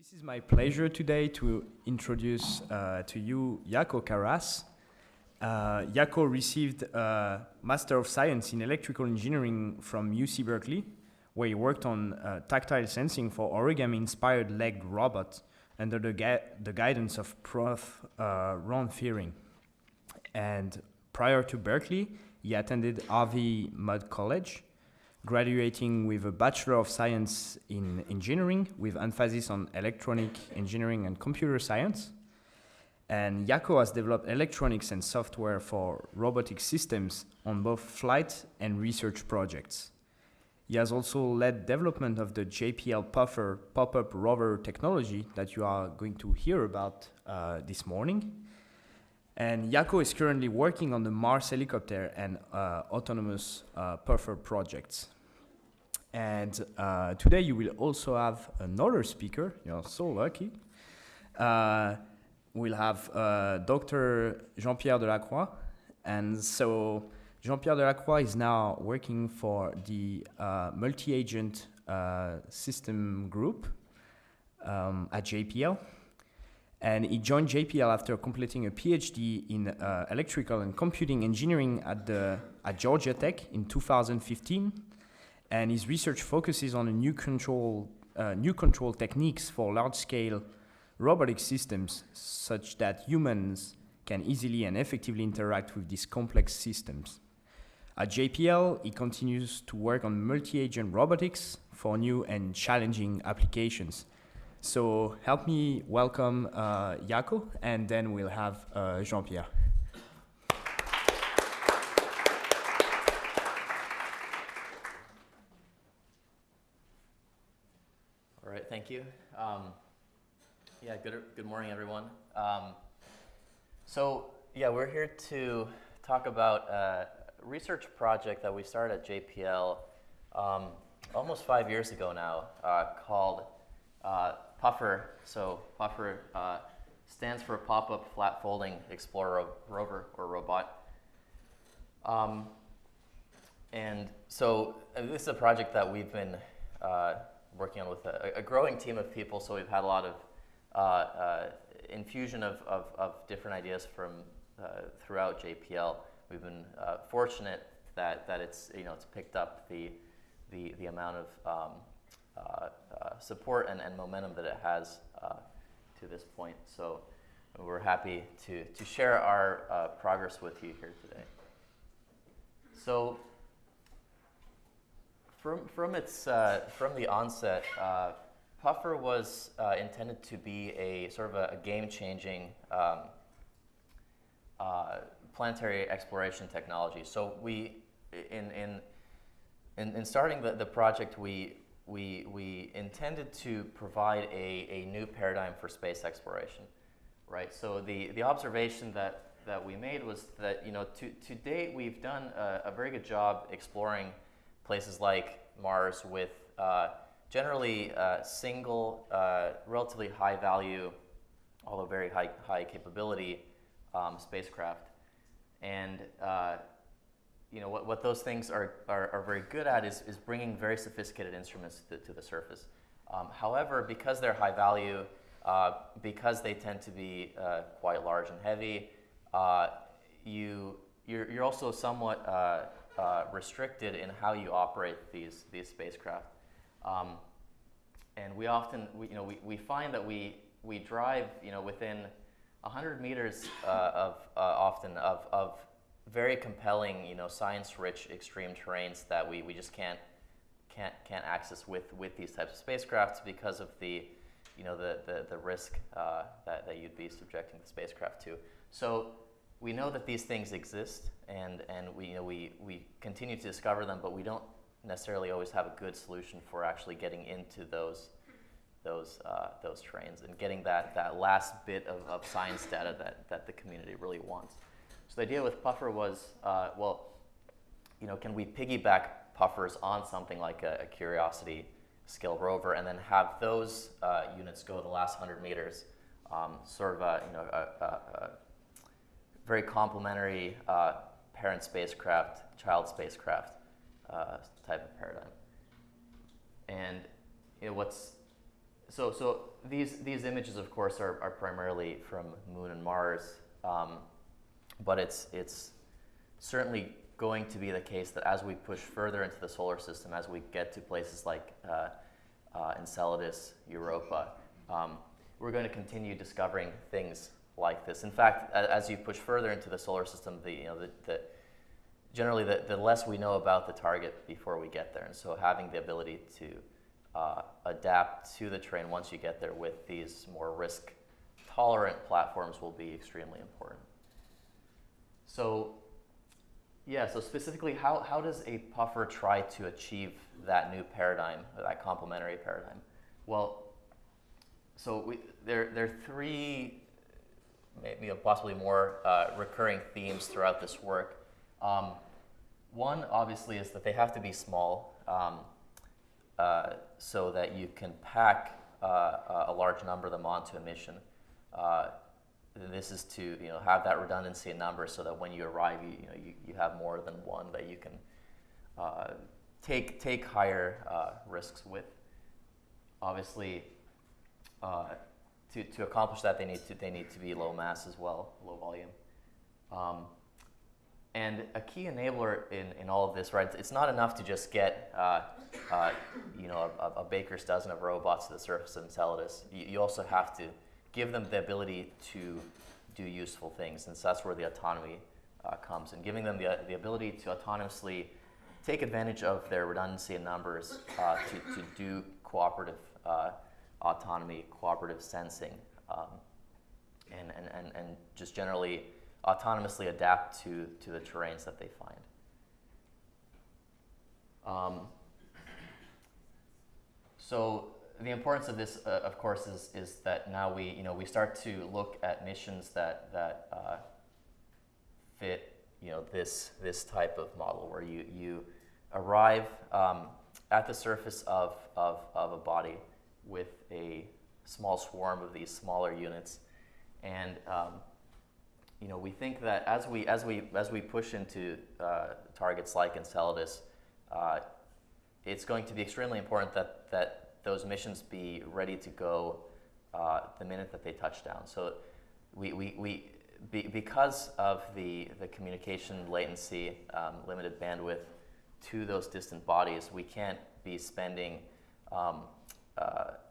This is my pleasure today to introduce to you Jaakko Karras. Jaakko received a Master of Science in Electrical Engineering from UC Berkeley, where he worked on tactile sensing for origami-inspired legged robots under the guidance of Prof. Ron Fearing. And prior to Berkeley, he attended Harvey Mudd College, graduating with a Bachelor of Science in Engineering with emphasis on electronic engineering and computer science. And Jaakko has developed electronics and software for robotic systems on both flight and research projects. He has also led development of the JPL PUFFER pop-up rover technology that you are going to hear about this morning. And Jaakko is currently working on the Mars helicopter and autonomous PUFFER projects. And today you will also have another speaker. You're so lucky. We'll have Dr. Jean-Pierre de la Croix. And so Jean-Pierre de la Croix is now working for the Multi-Agent System Group at JPL. And he joined JPL after completing a PhD in electrical and computing engineering at Georgia Tech in 2015. And his research focuses on new control techniques for large-scale robotic systems, such that humans can easily and effectively interact with these complex systems. At JPL, he continues to work on multi-agent robotics for new and challenging applications. So help me welcome Jaakko, and then we'll have Jean-Pierre. All right, thank you. Good morning, everyone. We're here to talk about a research project that we started at JPL almost 5 years ago now, called PUFFER. So PUFFER stands for Pop-Up Flat Folding Explorer Rover or Robot. This is a project that we've been working on with a growing team of people. So we've had a lot of infusion of different ideas from throughout JPL. We've been fortunate that it's picked up the amount of support and momentum that it has to this point. So we're happy to share our progress with you here today. So from the onset, PUFFER was intended to be a sort of a game-changing planetary exploration technology. So we, in starting the project, we intended to provide a new paradigm for space exploration, right? So the observation that we made was that to date we've done a very good job exploring places like Mars with generally single, relatively high value, although very high capability spacecraft. And what those things are very good at is bringing very sophisticated instruments to the surface. However, because they're high value, because they tend to be quite large and heavy, you're also somewhat restricted in how you operate these spacecraft. And we often we find that we drive within 100 meters of very compelling science-rich extreme terrains that we just can't access with these types of spacecrafts because of the risk that you'd be subjecting the spacecraft to. So we know that these things exist, and we continue to discover them, but we don't necessarily always have a good solution for actually getting into those terrains and getting that last bit of science data that the community really wants. So the idea with PUFFER was, can we piggyback PUFFERs on something like a Curiosity scale rover, and then have those units go the last 100 meters, sort of a very complementary parent spacecraft, child spacecraft type of paradigm. And what's so these images, of course, are primarily from Moon and Mars, but it's certainly going to be the case that as we push further into the solar system, as we get to places like Enceladus, Europa, we're going to continue discovering things like this. In fact, as you push further into the solar system, generally the less we know about the target before we get there, and so having the ability to adapt to the terrain once you get there with these more risk-tolerant platforms will be extremely important. So, yeah, so specifically, how does a puffer try to achieve that new paradigm, that complementary paradigm? Well, so there are three, maybe possibly more recurring themes throughout this work. One, obviously, is that they have to be small so that you can pack a large number of them onto a mission. This is to have that redundancy in numbers so that when you arrive, you have more than one that you can take higher risks with. Obviously, to accomplish that, they need to be low mass as well, low volume. And a key enabler in all of this, right? It's not enough to just get a baker's dozen of robots to the surface of Enceladus. You also have to give them the ability to do useful things, and so that's where the autonomy comes in. Giving them the ability to autonomously take advantage of their redundancy in numbers to do cooperative autonomy, cooperative sensing, and just generally autonomously adapt to the terrains that they find. So the importance of this, of course, is that now we start to look at missions that fit this type of model where you arrive at the surface of a body with a small swarm of these smaller units, and we think that as we push into targets like Enceladus, it's going to be extremely important that those missions be ready to go the minute that they touch down. So because of the communication latency, limited bandwidth to those distant bodies, we can't be spending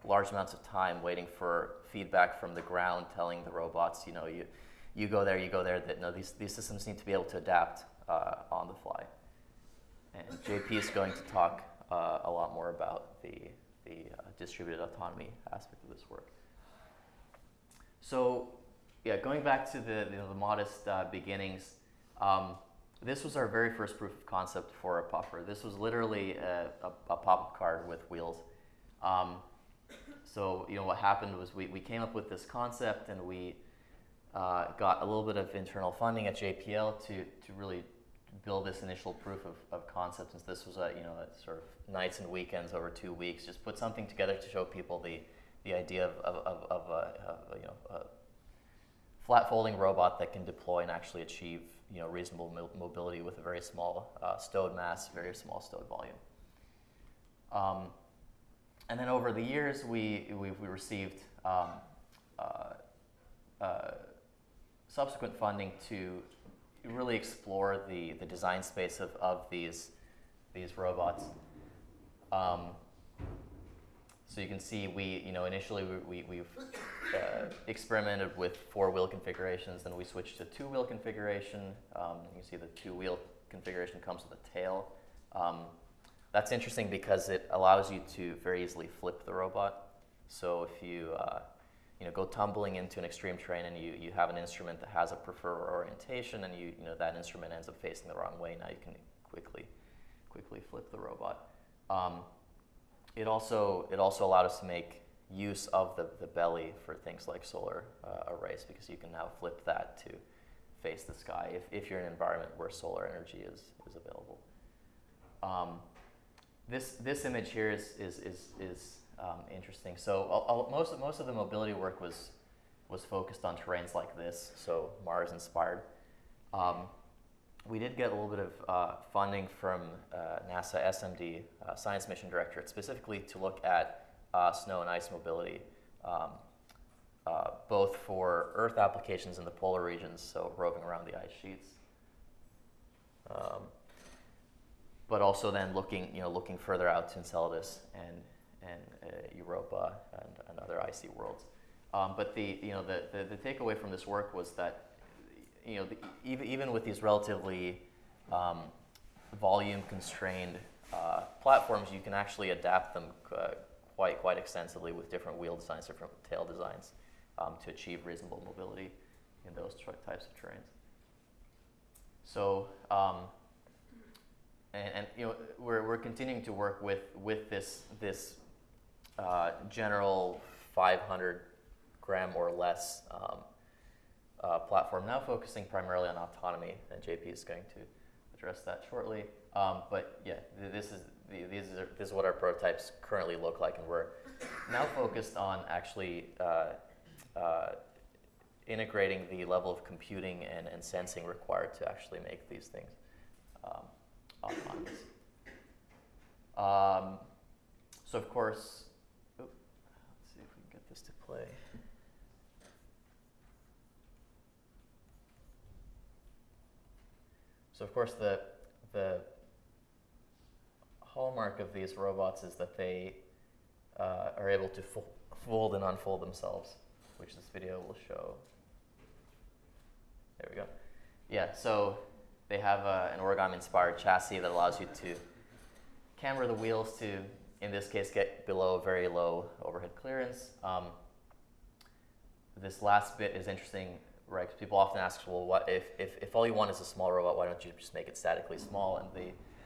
large amounts of time waiting for feedback from the ground telling the robots, you go there, that no, these systems need to be able to adapt on the fly. And JP is going to talk a lot more about the distributed autonomy aspect of this work. So, yeah, going back to the modest beginnings, this was our very first proof of concept for a puffer. This was literally a pop-up card with wheels. So, what happened was we came up with this concept, and we got a little bit of internal funding at JPL to really build this initial proof of concept. Since this was a sort of nights and weekends over 2 weeks, just put something together to show people the idea of a flat folding robot that can deploy and actually achieve reasonable mobility with a very small stowed mass, very small stowed volume. And then over the years, we received subsequent funding to really explore the design space of these robots. So you can see initially we've experimented with 4-wheel configurations, then we switched to 2-wheel configuration. You can see the 2-wheel configuration comes with a tail. That's interesting because it allows you to very easily flip the robot. So if you go tumbling into an extreme terrain and you have an instrument that has a preferred orientation, and that instrument ends up facing the wrong way, now you can quickly flip the robot. It also allowed us to make use of the belly for things like solar arrays, because you can now flip that to face the sky if you're in an environment where solar energy is available. This image here is interesting. So most of the mobility work was focused on terrains like this, so Mars inspired. We did get a little bit of funding from NASA SMD, Science Mission Directorate, specifically to look at snow and ice mobility, both for Earth applications in the polar regions, so roving around the ice sheets, but also then looking further out to Enceladus and Europa and other icy worlds. But the takeaway from this work was that even with these relatively volume constrained platforms, you can actually adapt them quite extensively with different wheel designs, different tail designs, to achieve reasonable mobility in those types of terrains. So, we're continuing to work with this general 500 gram or less platform, now focusing primarily on autonomy, and JP is going to address that shortly. But yeah, this is what our prototypes currently look like, and we're now focused on actually integrating the level of computing and sensing required to actually make these things autonomous. So of course, let's see if we can get this to play. So of course, the hallmark of these robots is that they are able to fold and unfold themselves, which this video will show. There we go. Yeah, so they have an origami-inspired chassis that allows you to camber the wheels to, in this case, get below very low overhead clearance. This last bit is interesting, right? Because people often ask, well, what if all you want is a small robot, why don't you just make it statically small? And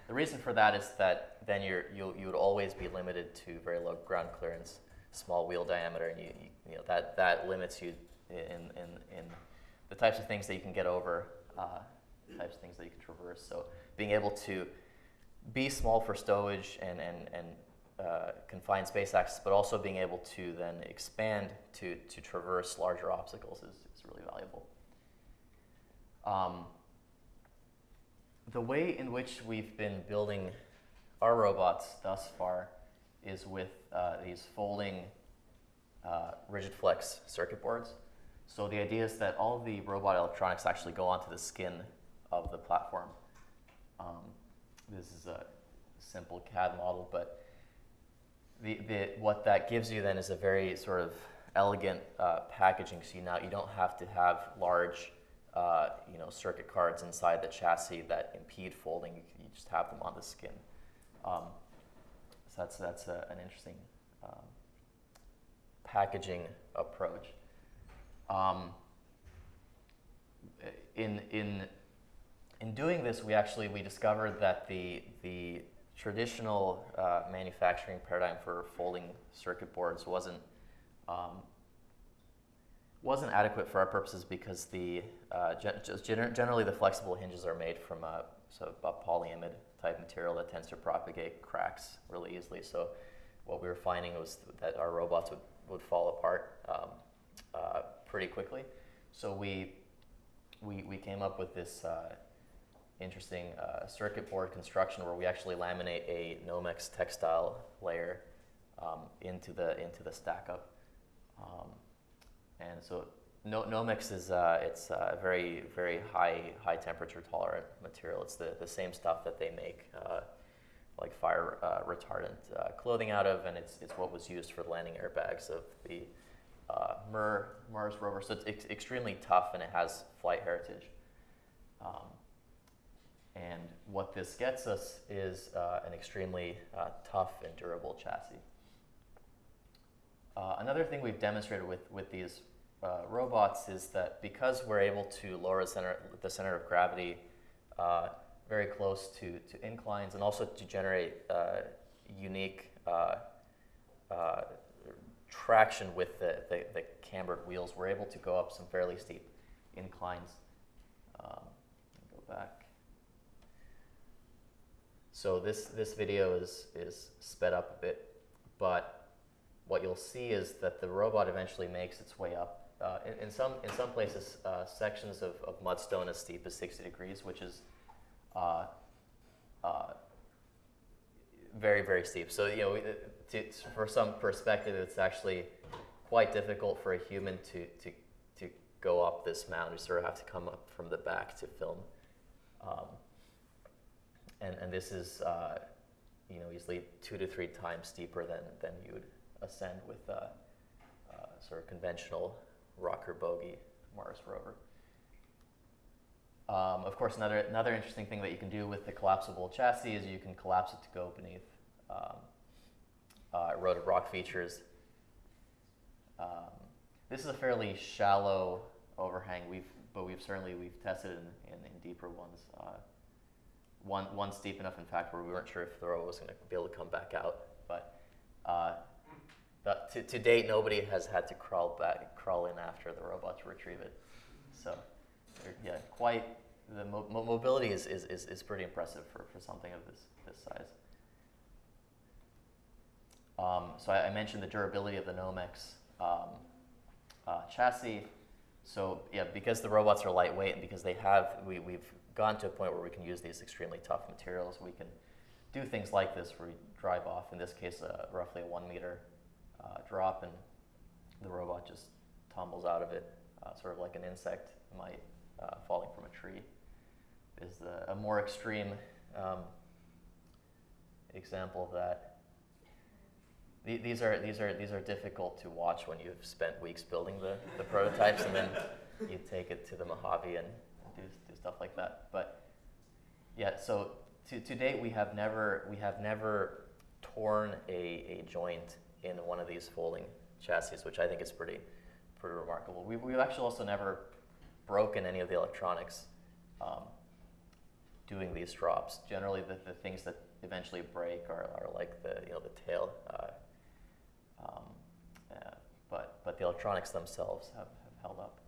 the reason for that is that then you would always be limited to very low ground clearance, small wheel diameter, and you know that limits you in the types of things that you can get over, types of things that you can traverse. So being able to be small for stowage and confined space access, but also being able to then expand to traverse larger obstacles is really valuable. The way in which we've been building our robots thus far is with these folding rigid flex circuit boards. So the idea is that all of the robot electronics actually go onto the skin of the platform. This is a simple CAD model, but what that gives you then is a very sort of elegant packaging. So you don't have to have large circuit cards inside the chassis that impede folding. You just have them on the skin. So that's an interesting packaging approach. In doing this, we discovered that the traditional manufacturing paradigm for folding circuit boards wasn't adequate for our purposes because generally the flexible hinges are made from a polyimide type material that tends to propagate cracks really easily. So what we were finding was that our robots would fall apart pretty quickly. So we came up with this interesting circuit board construction where we actually laminate a Nomex textile layer into the stack up, and so Nomex is it's a very high temperature tolerant material. It's the same stuff that they make like fire retardant clothing out of, and it's what was used for the landing airbags of the Mars rover. So it's extremely tough and it has flight heritage. And what this gets us is an extremely tough and durable chassis. Another thing we've demonstrated with these robots is that because we're able to lower the center of gravity very close to inclines, and also to generate unique traction with the cambered wheels, we're able to go up some fairly steep inclines. Go back. So this video is sped up a bit, but what you'll see is that the robot eventually makes its way up. In some places, sections of mudstone as steep as 60 degrees, which is very steep. So for some perspective, it's actually quite difficult for a human to go up this mountain. You sort of have to come up from the back to film. And this is easily 2 to 3 times steeper than you would ascend with sort of conventional rocker bogie Mars rover. Of course, another interesting thing that you can do with the collapsible chassis is you can collapse it to go beneath eroded rock features. This is a fairly shallow overhang, but we've tested it in deeper ones. One steep enough, in fact, where we weren't sure if the rover was going to be able to come back out. But to date, nobody has had to crawl in after the robot to retrieve it. So, yeah, quite the mobility is pretty impressive for something of this size. So I mentioned the durability of the Nomex chassis. So yeah, because the robots are lightweight and because we've gone to a point where we can use these extremely tough materials, we can do things like this where we drive off, in this case, roughly a 1 meter drop, and the robot just tumbles out of it, sort of like an insect might falling from a tree. Is a more extreme example of that. These are difficult to watch when you've spent weeks building the prototypes, and then you take it to the Mojave and do stuff like that. But yeah, so to date we have never torn a joint in one of these folding chassis, which I think is pretty remarkable. We've actually also never broken any of the electronics doing these drops. Generally, the things that eventually break are like the tail. But the electronics themselves have held up.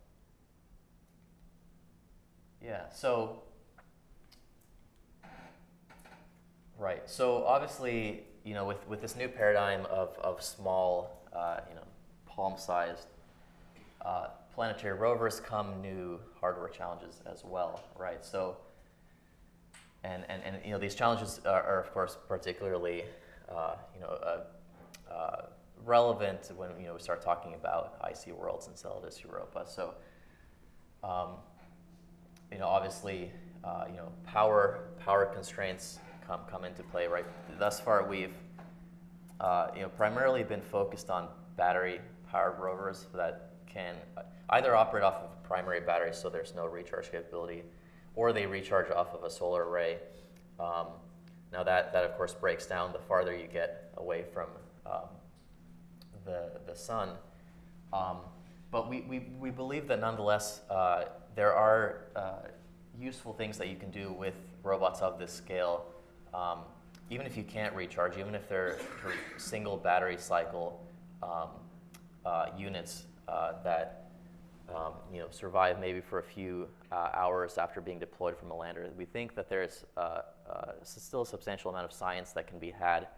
Yeah, so, right, so obviously, with this new paradigm of small, palm-sized planetary rovers come new hardware challenges as well, right? So, and these challenges are of course particularly, relevant when we start talking about icy worlds in Enceladus Europa. So, obviously, power constraints come into play, right? Thus far, we've primarily been focused on battery-powered rovers that can either operate off of a primary battery, so there's no recharge capability, or they recharge off of a solar array. Now that of course breaks down the farther you get away from the sun. But we believe that nonetheless there are useful things that you can do with robots of this scale, even if you can't recharge, even if they're single battery cycle units that survive maybe for a few hours after being deployed from a lander. We think that there's still a substantial amount of science that can be had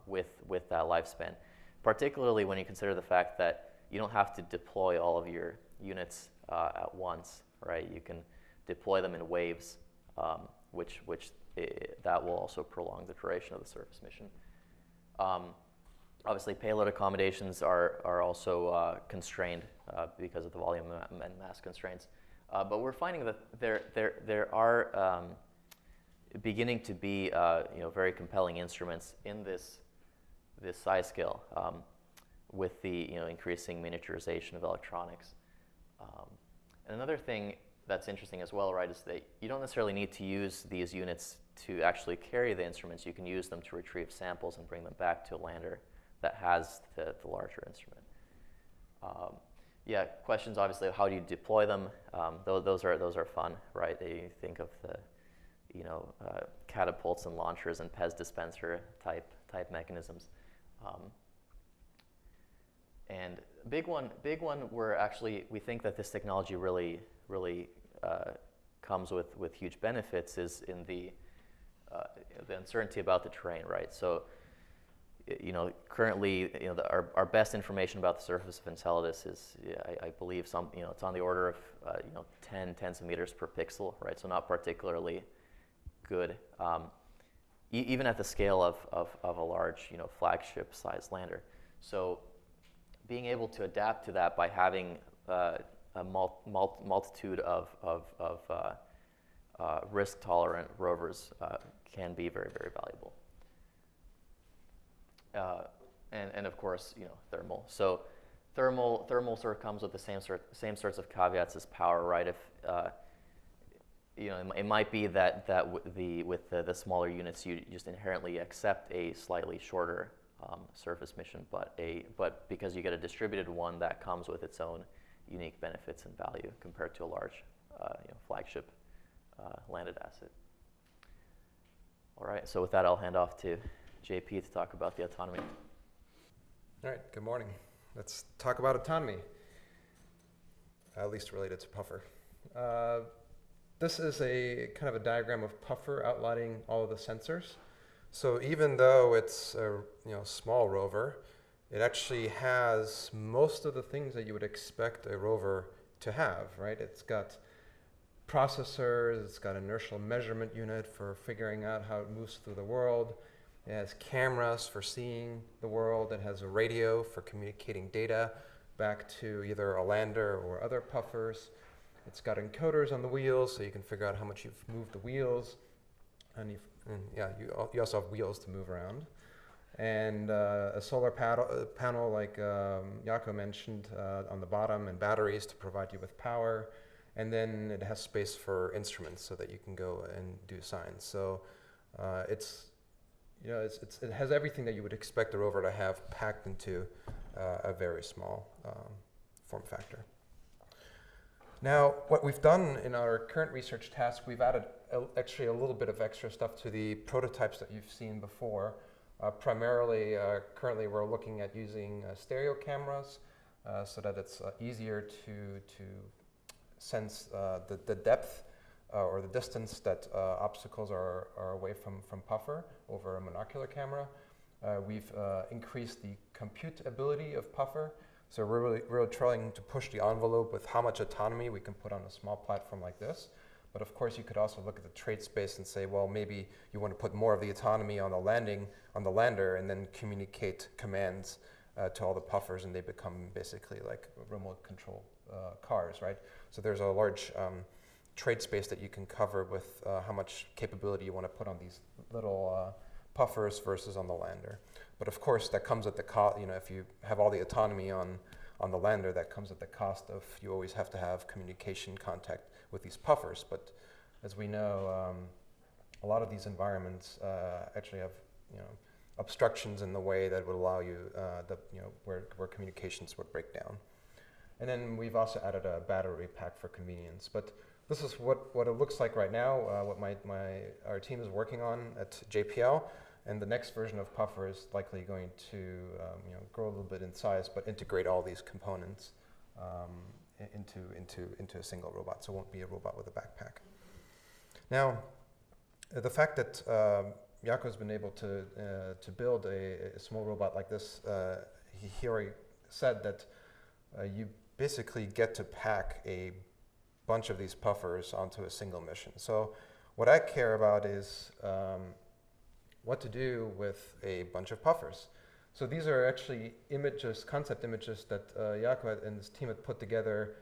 with that lifespan, particularly when you consider the fact that you don't have to deploy all of your units at once, right? You can deploy them in waves, which that will also prolong the duration of the surface mission. Obviously, payload accommodations are also constrained because of the volume and mass constraints. But we're finding that there are beginning to be very compelling instruments in this size scale with the increasing miniaturization of electronics. And another thing that's interesting as well, right, is that you don't necessarily need to use these units to actually carry the instruments. You can use them to retrieve samples and bring them back to a lander that has the larger instrument. Yeah, questions obviously of how do you deploy them? Those are fun, right? You think of the catapults and launchers and Pez dispenser type mechanisms. And big one where actually we think that this technology really comes with huge benefits is in the uncertainty about the terrain, right? So, currently, our best information about the surface of Enceladus is, I believe, it's on the order of 10 tens of meters per pixel, right? So not particularly good. even at the scale of a large, flagship-sized lander. So being able to adapt to that by having a multitude of risk-tolerant rovers can be very, very valuable. And of course, thermal. So thermal sort of comes with the same sorts of caveats as power, right? If it might be that with the smaller units, you just inherently accept a slightly shorter surface mission, but because you get a distributed one, that comes with its own unique benefits and value compared to a large flagship landed asset. All right, so with that, I'll hand off to JP to talk about the autonomy. All right, good morning. Let's talk about autonomy, at least related to PUFFER. This is a kind of a diagram of PUFFER outlining all of the sensors. So even though it's a small rover, it actually has most of the things that you would expect a rover to have, right? It's got processors, it's got inertial measurement unit for figuring out how it moves through the world. It has cameras for seeing the world. It has a radio for communicating data back to either a lander or other puffers. It's got encoders on the wheels, so you can figure out how much you've moved the wheels. And you also have wheels to move around. And a solar panel like Jaakko mentioned on the bottom, and batteries to provide you with power. And then it has space for instruments so that you can go and do science. So it has everything that you would expect a rover to have packed into a very small form factor. Now, what we've done in our current research task, we've added actually a little bit of extra stuff to the prototypes that you've seen before. Primarily, currently we're looking at using stereo cameras so that it's easier to sense the depth or the distance that obstacles are away from PUFFER over a monocular camera. We've increased the compute ability of PUFFER. So we're really trying to push the envelope with how much autonomy we can put on a small platform like this. But of course, you could also look at the trade space and say, well, maybe you want to put more of the autonomy on the lander, and then communicate commands to all the puffers, and they become basically like remote control cars, right? So there's a large trade space that you can cover with how much capability you want to put on these little puffers versus on the lander. But of course, that comes at the cost. If you have all the autonomy on the lander, that comes at the cost of you always have to have communication contact with these puffers. But as we know, a lot of these environments actually have obstructions in the way that would allow you where communications would break down. And then we've also added a battery pack for convenience. But this is what it looks like right now. What our team is working on at JPL. And the next version of PUFFER is likely going to grow a little bit in size, but integrate all these components into a single robot. So it won't be a robot with a backpack. Now, the fact that Jaakko's been able to build a small robot like this, he already said that you basically get to pack a bunch of these puffers onto a single mission. So what I care about is what to do with a bunch of puffers. So these are actually images, concept images that Jaakko and his team had put together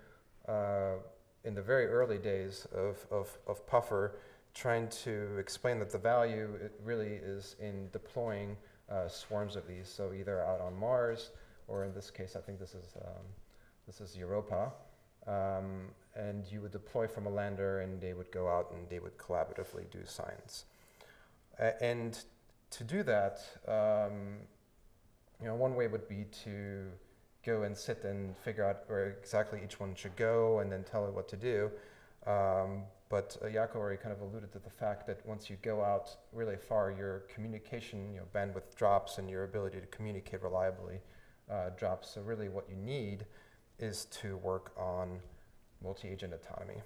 in the very early days of PUFFER, trying to explain that the value really is in deploying swarms of these. So either out on Mars, or in this case, I think this is Europa. And you would deploy from a lander, and they would go out and they would collaboratively do science. And to do that, one way would be to go and sit and figure out where exactly each one should go, and then tell it what to do. But Jaakko already kind of alluded to the fact that once you go out really far, your communication bandwidth drops, and your ability to communicate reliably drops. So really, what you need is to work on multi-agent autonomy.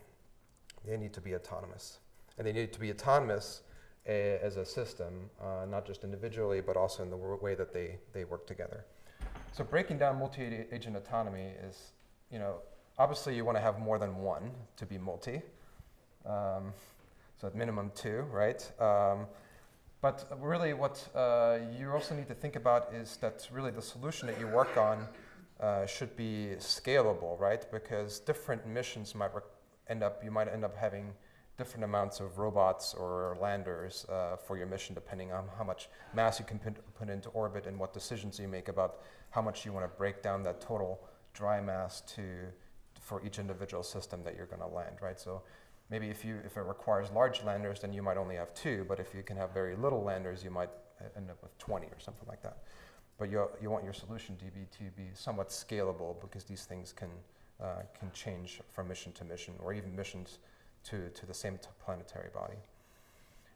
They need to be autonomous, and they need to be autonomous as a system, not just individually, but also in the way that they work together. So breaking down multi-agent autonomy is, obviously you want to have more than one to be multi. So at minimum two, right? But really what you also need to think about is that really the solution that you work on should be scalable, right? Because different missions might you might end up having different amounts of robots or landers for your mission, depending on how much mass you can put into orbit and what decisions you make about how much you want to break down that total dry mass for each individual system that you're going to land, right? So maybe if it requires large landers, then you might only have 2, but if you can have very little landers, you might end up with 20 or something like that. But you want your solution to be somewhat scalable, because these things can change from mission to mission, or even missions to the same planetary body.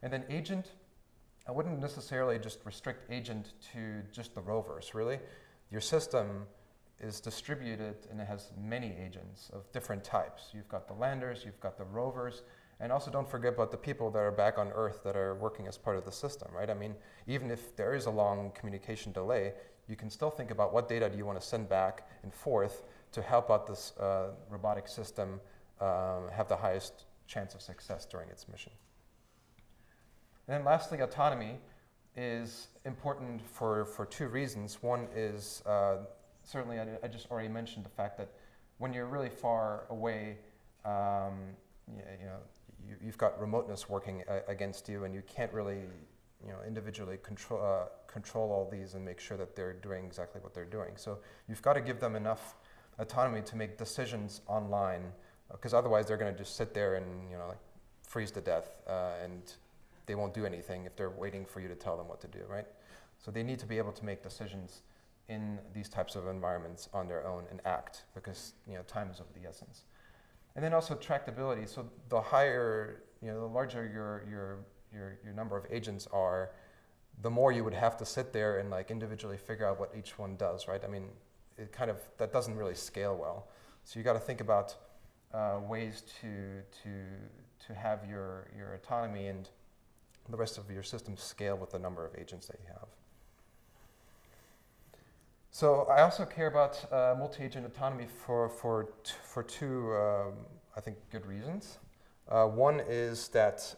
And then agent, I wouldn't necessarily just restrict agent to just the rovers, really. Your system is distributed and it has many agents of different types. You've got the landers, you've got the rovers, and also don't forget about the people that are back on Earth that are working as part of the system, right? I mean, even if there is a long communication delay, you can still think about what data do you want to send back and forth to help out this robotic system have the highest chance of success during its mission. And then lastly, autonomy is important for 2 reasons. One is certainly, I just already mentioned the fact that when you're really far away, you've got remoteness working against you, and you can't really, individually control all these and make sure that they're doing exactly what they're doing. So you've got to give them enough autonomy to make decisions online, because otherwise they're going to just sit there and freeze to death, and they won't do anything if they're waiting for you to tell them what to do, right? So they need to be able to make decisions in these types of environments on their own and act, because time is of the essence. And then also tractability. So the higher, the larger your number of agents are, the more you would have to sit there and individually figure out what each one does, right? I mean, that doesn't really scale well. So you got to think about ways to have your autonomy and the rest of your system scale with the number of agents that you have. So I also care about multi-agent autonomy for 2, I think, good reasons. One is that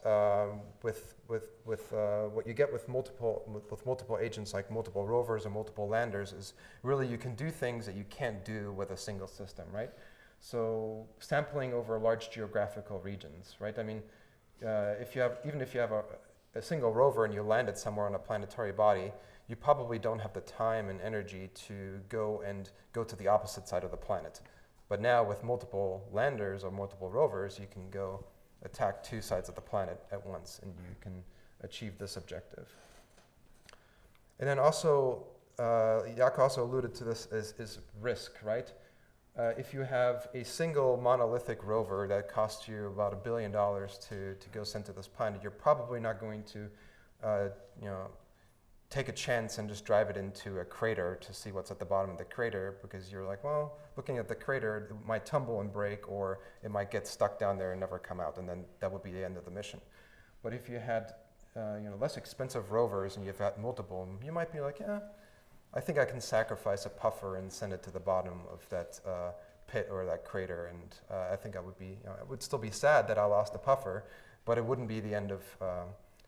with what you get with multiple agents, like multiple rovers or multiple landers, is really you can do things that you can't do with a single system, right? So sampling over large geographical regions, right? I mean, even if you have a single rover and you land it somewhere on a planetary body, you probably don't have the time and energy to go to the opposite side of the planet. But now with multiple landers or multiple rovers, you can go attack 2 sides of the planet at once, and you can achieve this objective. And then also, Jaakko also alluded to this, is risk, right? If you have a single monolithic rover that costs you about $1 billion to go send to this planet, you're probably not going to take a chance and just drive it into a crater to see what's at the bottom of the crater, because you're like, well, looking at the crater, it might tumble and break, or it might get stuck down there and never come out, and then that would be the end of the mission. But if you had less expensive rovers and you've got multiple, you might be like, yeah, I think I can sacrifice a puffer and send it to the bottom of that pit or that crater, and I think I would still be sad that I lost the puffer, but it wouldn't be the end of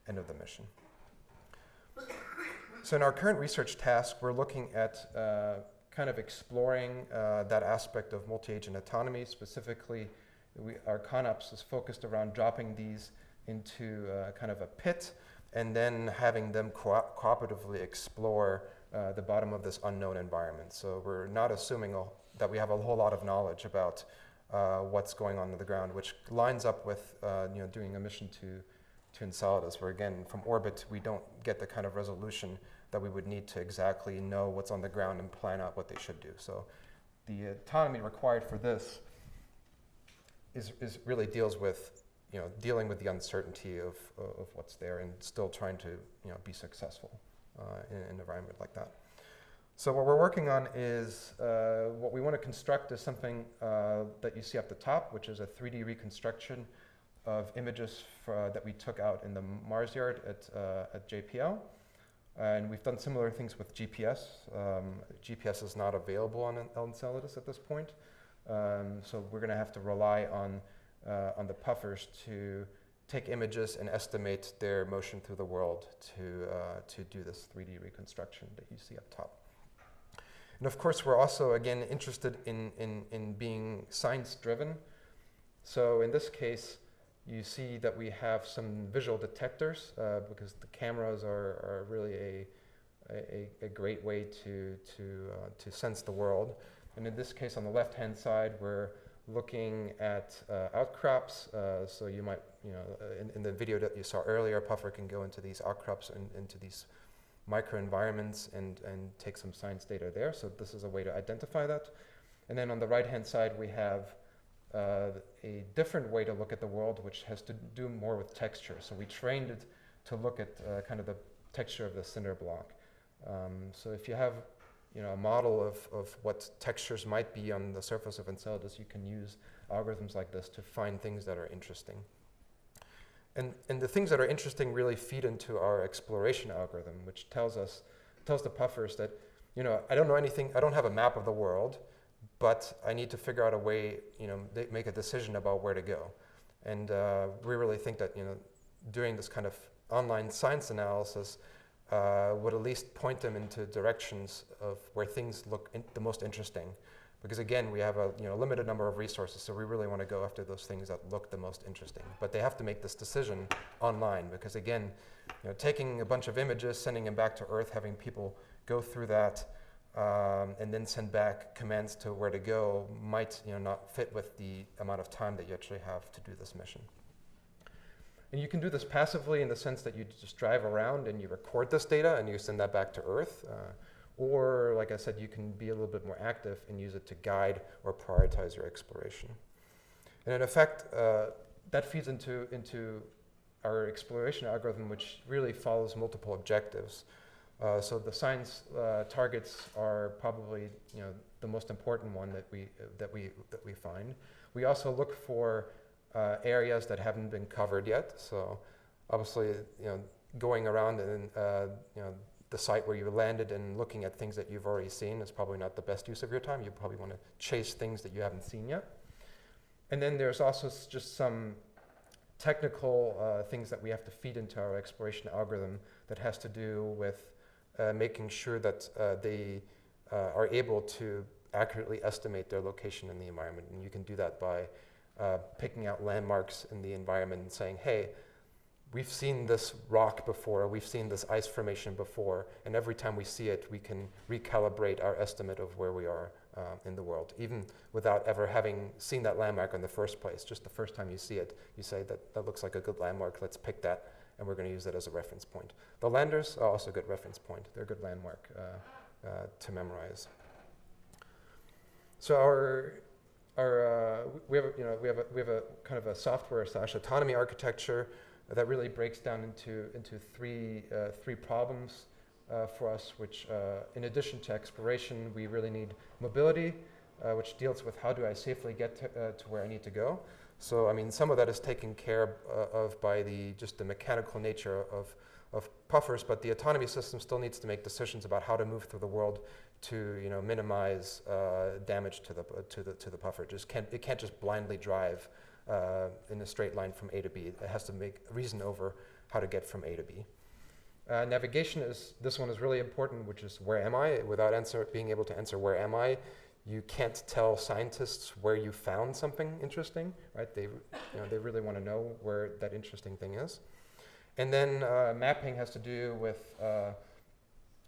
the mission. So in our current research task, we're looking at kind of exploring that aspect of multi-agent autonomy. Specifically, our ConOps is focused around dropping these into kind of a pit, and then having them cooperatively explore the bottom of this unknown environment. So we're not assuming that we have a whole lot of knowledge about what's going on the ground, which lines up with doing a mission to Enceladus, where again, from orbit, we don't get the kind of resolution that we would need to exactly know what's on the ground and plan out what they should do. So the autonomy required for this is really deals with dealing with the uncertainty of what's there and still trying to be successful in an environment like that. So what we're working on is what we want to construct is something that you see up the top, which is a 3D reconstruction of images that we took out in the Mars yard at JPL. And we've done similar things with GPS. GPS is not available on Enceladus at this point. So we're going to have to rely on the puffers to take images and estimate their motion through the world to do this 3D reconstruction that you see up top. And of course, we're also, again, interested in being science-driven. So in this case, you see that we have some visual detectors because the cameras are really a great way to sense the world. And in this case, on the left-hand side, we're looking at outcrops. So you might, in the video that you saw earlier, PUFFER can go into these outcrops and into these microenvironments and take some science data there. So this is a way to identify that. And then on the right-hand side, we have a different way to look at the world, which has to do more with texture. So we trained it to look at kind of the texture of the cinder block. So if you have a model of what textures might be on the surface of Enceladus, you can use algorithms like this to find things that are interesting. And the things that are interesting really feed into our exploration algorithm, which tells the puffers that, I don't know anything, I don't have a map of the world, but I need to figure out a way, make a decision about where to go. And we really think that, doing this kind of online science analysis would at least point them into directions of where things look the most interesting. Because again, we have a limited number of resources, so we really want to go after those things that look the most interesting. But they have to make this decision online, because again, taking a bunch of images, sending them back to Earth, having people go through that, and then send back commands to where to go might not fit with the amount of time that you actually have to do this mission. And you can do this passively in the sense that you just drive around and you record this data and you send that back to Earth. Or, like I said, you can be a little bit more active and use it to guide or prioritize your exploration. And in effect, that feeds into our exploration algorithm, which really follows multiple objectives. So the science targets are probably the most important one that we find. We also look for areas that haven't been covered yet. So obviously, going around and the site where you landed and looking at things that you've already seen is probably not the best use of your time. You probably want to chase things that you haven't seen yet. And then there's also just some technical things that we have to feed into our exploration algorithm that has to do with making sure that they are able to accurately estimate their location in the environment. And you can do that by picking out landmarks in the environment and saying, hey, we've seen this rock before, we've seen this ice formation before, and every time we see it, we can recalibrate our estimate of where we are in the world, even without ever having seen that landmark in the first place. Just the first time you see it, you say that looks like a good landmark, let's pick that, and we're going to use it as a reference point. The landers are also a good reference point. They're a good landmark to memorize. So we have a kind of a software / autonomy architecture that really breaks down into three problems for us, which in addition to exploration, we really need mobility, which deals with how do I safely get to where I need to go. So I mean, some of that is taken care of by just the mechanical nature of puffers, but the autonomy system still needs to make decisions about how to move through the world to minimize damage to the puffer. It can't just blindly drive in a straight line from A to B. It has to make a reason over how to get from A to B. Navigation this one is really important, which is where am I? Without being able to answer where am I, you can't tell scientists where you found something interesting, right? They really want to know where that interesting thing is. And then mapping has to do with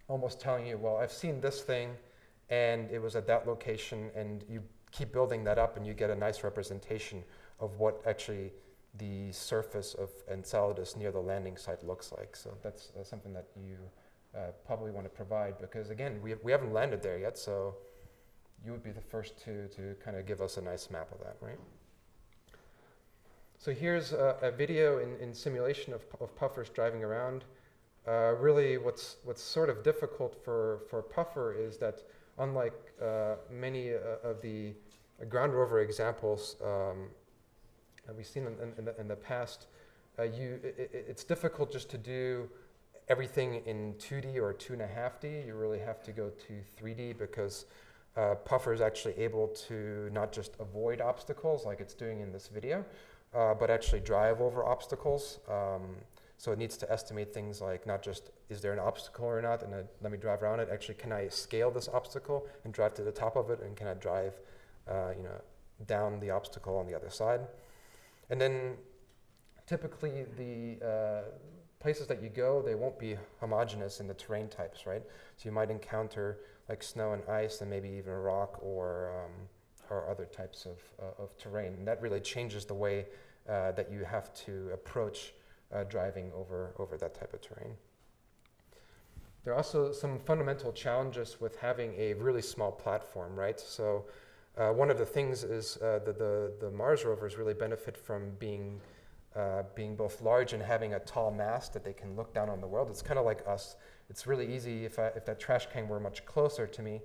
almost telling you, well, I've seen this thing and it was at that location, and you keep building that up and you get a nice representation of what actually the surface of Enceladus near the landing site looks like. So that's something that you probably want to provide, because again, we haven't landed there yet, so you would be the first to kind of give us a nice map of that, right? So here's a video in simulation of puffers driving around. Really what's sort of difficult for PUFFER is that unlike many of the ground rover examples that we've seen in the past, it's difficult just to do everything in 2D or 2.5D. You really have to go to 3D because PUFFER is actually able to not just avoid obstacles like it's doing in this video, but actually drive over obstacles. So it needs to estimate things like not just is there an obstacle or not, and then let me drive around it. Actually, can I scale this obstacle and drive to the top of it, and can I drive, down the obstacle on the other side? And then typically the places that you go, they won't be homogeneous in the terrain types, right? So you might encounter like snow and ice, and maybe even rock or other types of terrain. And that really changes the way that you have to approach driving over that type of terrain. There are also some fundamental challenges with having a really small platform, right? So one of the things is the Mars rovers really benefit from being both large and having a tall mast that they can look down on the world. It's kind of like us. It's really easy if that trash can were much closer to me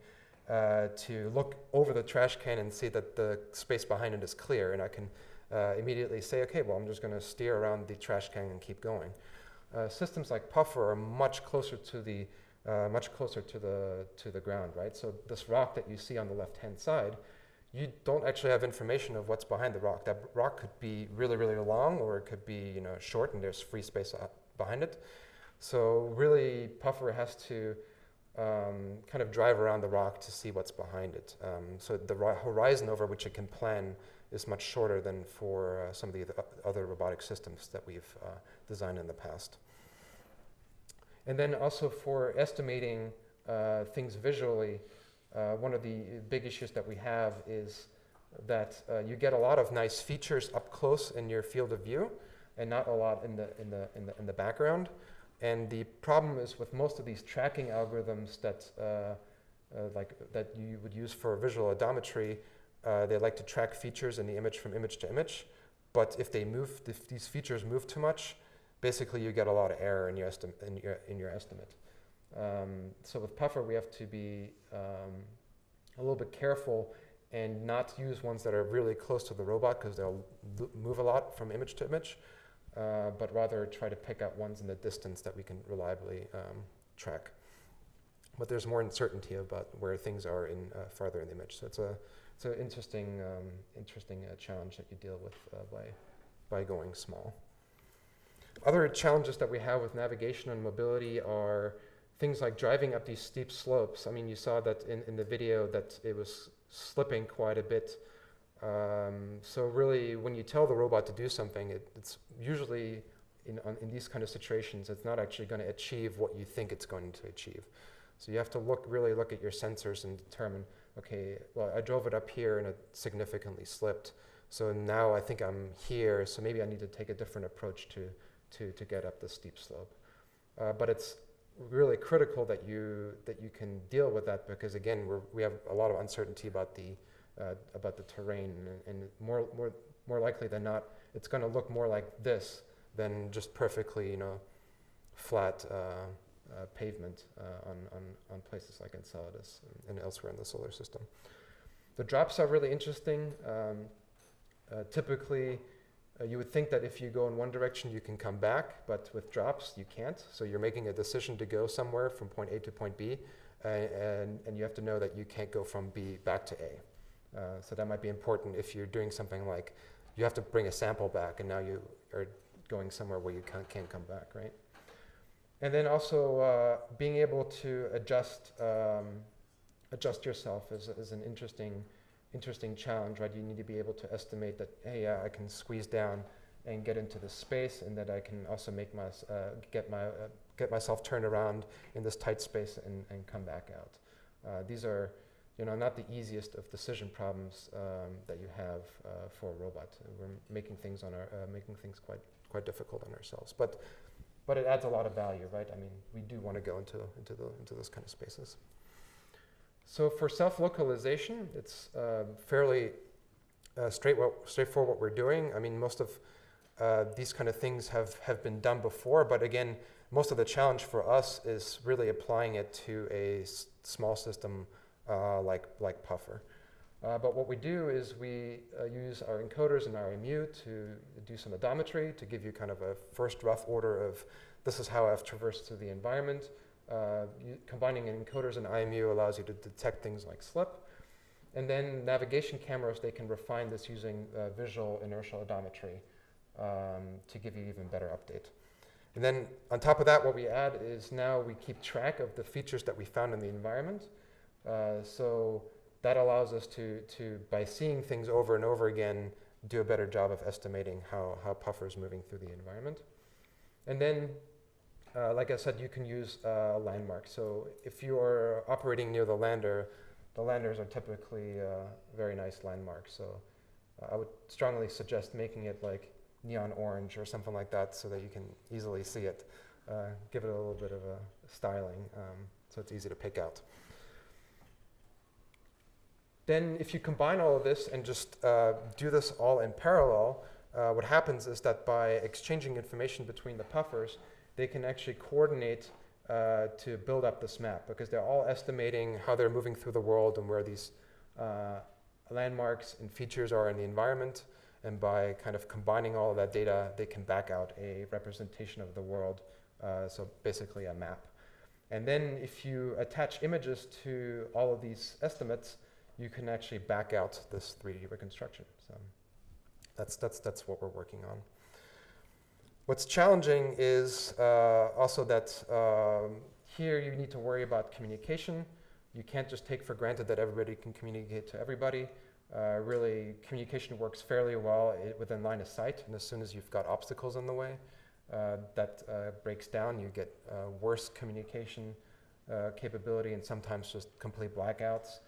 to look over the trash can and see that the space behind it is clear, and I can immediately say, okay, well, I'm just going to steer around the trash can and keep going. Systems like PUFFER are much closer to the ground, right? So this rock that you see on the left-hand side, you don't actually have information of what's behind the rock. That rock could be really, really long, or it could be short, and there's free space behind it. So really, PUFFER has to kind of drive around the rock to see what's behind it. So the horizon over which it can plan is much shorter than for some of the other robotic systems that we've designed in the past. And then also for estimating things visually, one of the big issues that we have is that you get a lot of nice features up close in your field of view, and not a lot in the background. And the problem is with most of these tracking algorithms that that you would use for visual odometry, they like to track features in the image from image to image. But if these features move too much, basically you get a lot of error in your estimate. So with PUFFER, we have to be a little bit careful and not use ones that are really close to the robot, because they'll move a lot from image to image, but rather try to pick out ones in the distance that we can reliably track. But there's more uncertainty about where things are farther in the image. So it's an interesting challenge that you deal with by going small. Other challenges that we have with navigation and mobility are things like driving up these steep slopes. I mean, you saw that in the video that it was slipping quite a bit. So really, when you tell the robot to do something, it's usually, in these kind of situations, it's not actually going to achieve what you think it's going to achieve. So you have to really look at your sensors and determine, okay, well, I drove it up here and it significantly slipped. So now I think I'm here, so maybe I need to take a different approach to get up the steep slope. But it's really critical that you can deal with that, because again, we have a lot of uncertainty about the terrain, and more likely than not, it's going to look more like this than just perfectly flat pavement on places like Enceladus and elsewhere in the solar system. The drops are really interesting. Typically, you would think that if you go in one direction, you can come back, but with drops, you can't. So you're making a decision to go somewhere from point A to point B, and you have to know that you can't go from B back to A. So that might be important if you're doing something like you have to bring a sample back, and now you are going somewhere where you can't come back, right? And then also being able to adjust yourself is an interesting challenge, right? You need to be able to estimate that, hey, I can squeeze down and get into the space, and that I can also make get myself turned around in this tight space and come back out. These are, not the easiest of decision problems that you have for a robot. We're making things quite difficult on ourselves, but it adds a lot of value, right? I mean, we do want to go into those kind of spaces. So for self-localization, it's fairly straightforward what we're doing. I mean, most of these kind of things have been done before, but again, most of the challenge for us is really applying it to a small system like PUFFER. But what we do is we use our encoders and our IMU to do some odometry, to give you kind of a first rough order of this is how I've traversed through the environment. Combining encoders and IMU allows you to detect things like slip. And then navigation cameras, they can refine this using visual inertial odometry. to give you even better update. And then on top of that, what we add is now we keep track of the features that we found in the environment. So that allows us to, by seeing things over and over again, do a better job of estimating how PUFFER is moving through the environment. And then, like I said, you can use landmarks. So if you are operating near the landers are typically very nice landmarks. So I would strongly suggest making it like neon orange or something like that so that you can easily see it. Give it a little bit of a styling so it's easy to pick out. Then if you combine all of this and just do this all in parallel, what happens is that by exchanging information between the puffers, they can actually coordinate to build up this map, because they're all estimating how they're moving through the world and where these landmarks and features are in the environment. And by kind of combining all of that data, they can back out a representation of the world, so basically a map. And then if you attach images to all of these estimates, you can actually back out this 3D reconstruction. So that's what we're working on. What's challenging is also that here you need to worry about communication. You can't just take for granted that everybody can communicate to everybody. Really, communication works fairly well within line of sight, and as soon as you've got obstacles in the way, that breaks down. You get worse communication capability and sometimes just complete blackouts.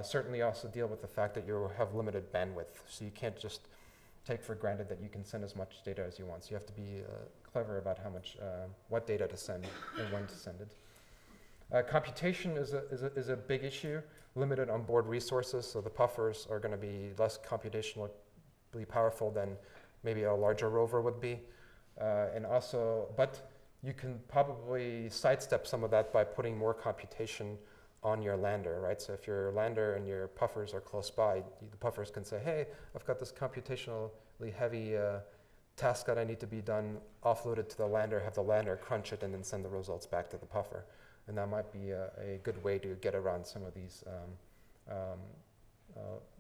Certainly also deal with the fact that you have limited bandwidth, so you can't just take for granted that you can send as much data as you want. So you have to be clever about how much, what data to send and when to send it. Computation is a big issue, limited onboard resources, so the puffers are going to be less computationally powerful than maybe a larger rover would be. And also, but you can probably sidestep some of that by putting more computation on your lander, right? So if your lander and your puffers are close by, the puffers can say, hey, I've got this computationally heavy task that I need to be done, offload it to the lander, have the lander crunch it, and then send the results back to the puffer. And that might be a good way to get around some of these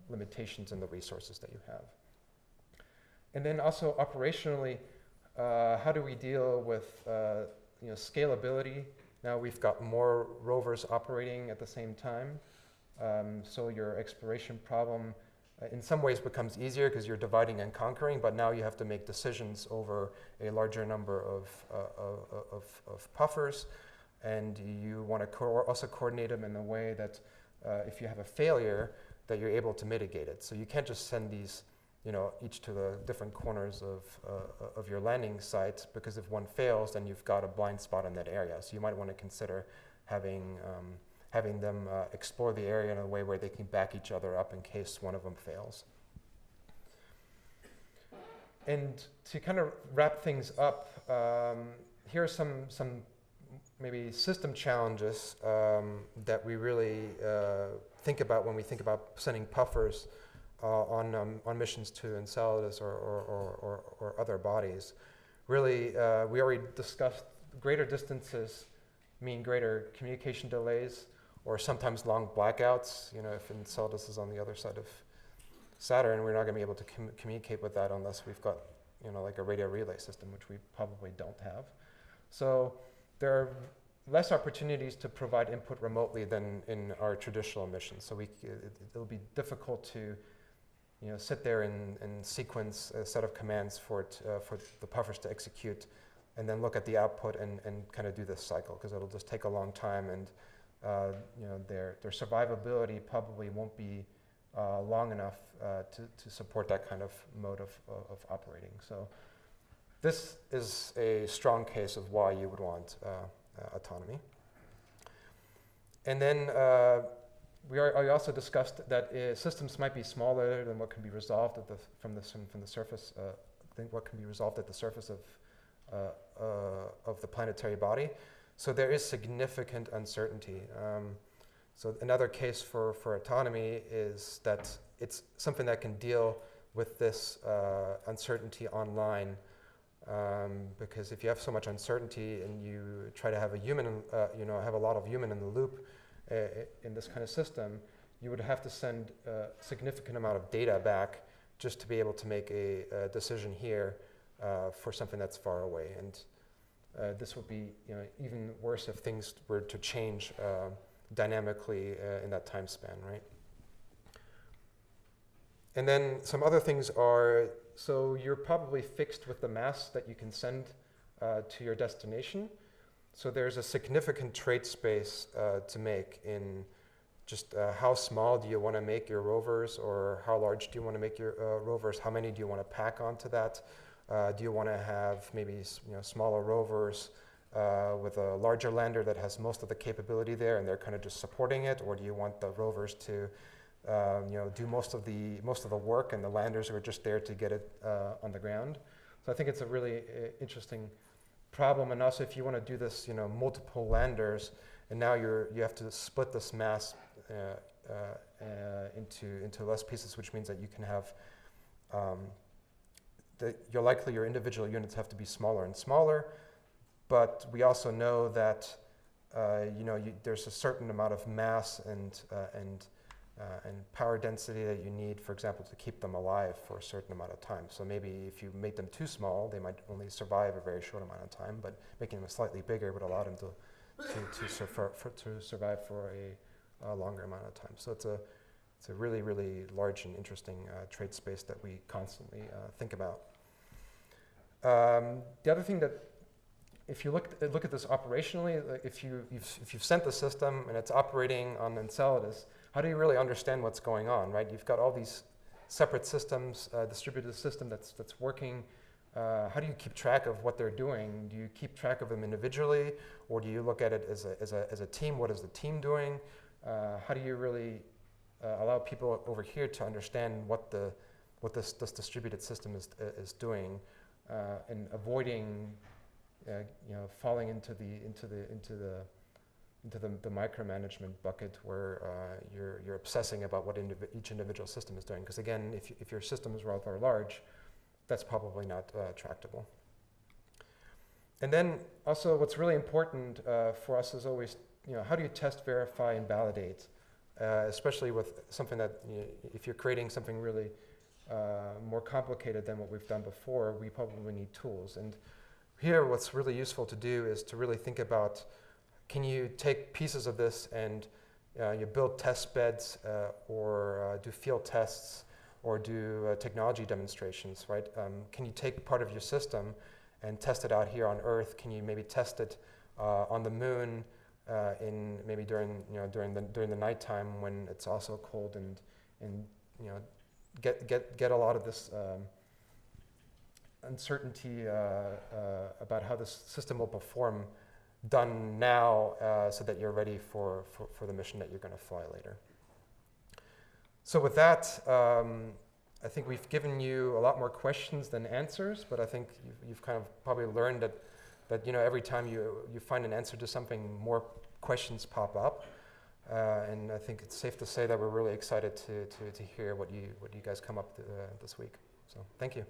limitations in the resources that you have. And then also operationally, how do we deal with scalability? Now we've got more rovers operating at the same time, so your exploration problem in some ways becomes easier because you're dividing and conquering, but now you have to make decisions over a larger number of puffers, and you want to also coordinate them in a way that if you have a failure, that you're able to mitigate it. So you can't just send these each to the different corners of your landing site, because if one fails, then you've got a blind spot in that area. So you might want to consider having them explore the area in a way where they can back each other up in case one of them fails. And to kind of wrap things up, here are some maybe system challenges that we really think about when we think about sending puffers on missions to Enceladus or other bodies. Really, we already discussed greater distances mean greater communication delays, or sometimes long blackouts. If Enceladus is on the other side of Saturn, we're not going to be able to communicate with that unless we've got like a radio relay system, which we probably don't have. So there are less opportunities to provide input remotely than in our traditional missions. So it'll be difficult to sit there and sequence a set of commands for the puffers to execute, and then look at the output and kind of do this cycle, because it'll just take a long time, and their survivability probably won't be long enough to support that kind of mode of operating. So this is a strong case of why you would want autonomy. And then we also discussed that systems might be smaller than what can be resolved from the surface. What can be resolved at the surface of the planetary body. So there is significant uncertainty. So another case for autonomy is that it's something that can deal with this uncertainty online. Because if you have so much uncertainty and you try to have a human, have a lot of human in the loop in this kind of system, you would have to send a significant amount of data back just to be able to make a decision here for something that's far away. And this would be even worse if things were to change dynamically in that time span, right? And then some other things are, so you're probably fixed with the mass that you can send to your destination. So there's a significant trade space to make in just how small do you want to make your rovers, or how large do you want to make your rovers? How many do you want to pack onto that? Do you want to have maybe smaller rovers with a larger lander that has most of the capability there, and they're kind of just supporting it, or do you want the rovers to do most of the work, and the landers are just there to get it on the ground? So I think it's a really interesting problem. And also, if you want to do this, multiple landers, and now you have to split this mass into less pieces, which means that you can have your individual units have to be smaller and smaller. But we also know that there's a certain amount of mass and power density that you need, for example, to keep them alive for a certain amount of time. So maybe if you make them too small, they might only survive a very short amount of time, but making them slightly bigger would allow them to survive for a longer amount of time. So it's a really, really large and interesting trade space that we constantly think about. The other thing that, if you look at this operationally, like if you've sent the system and it's operating on Enceladus, how do you really understand what's going on, right? You've got all these separate systems, distributed system that's working. How do you keep track of what they're doing? Do you keep track of them individually, or do you look at it as a team? What is the team doing? How do you really allow people over here to understand what this distributed system is doing, and avoiding falling into the micromanagement bucket where you're obsessing about what each individual system is doing? Because again, if your system is rather large, that's probably not tractable. And then also, what's really important for us is always, how do you test, verify, and validate, especially with something that, if you're creating something really more complicated than what we've done before, we probably need tools. And here, what's really useful to do is to really think about, can you take pieces of this and you build test beds or do field tests or do technology demonstrations, right? Can you take part of your system and test it out here on Earth? Can you maybe test it on the moon in maybe during the nighttime when it's also cold, and get a lot of this uncertainty about how this system will perform done now, so that you're ready for the mission that you're going to fly later. So with that, I think we've given you a lot more questions than answers, but I think you've kind of probably learned that every time you find an answer to something, more questions pop up, and I think it's safe to say that we're really excited to hear what you guys come up this week. So thank you.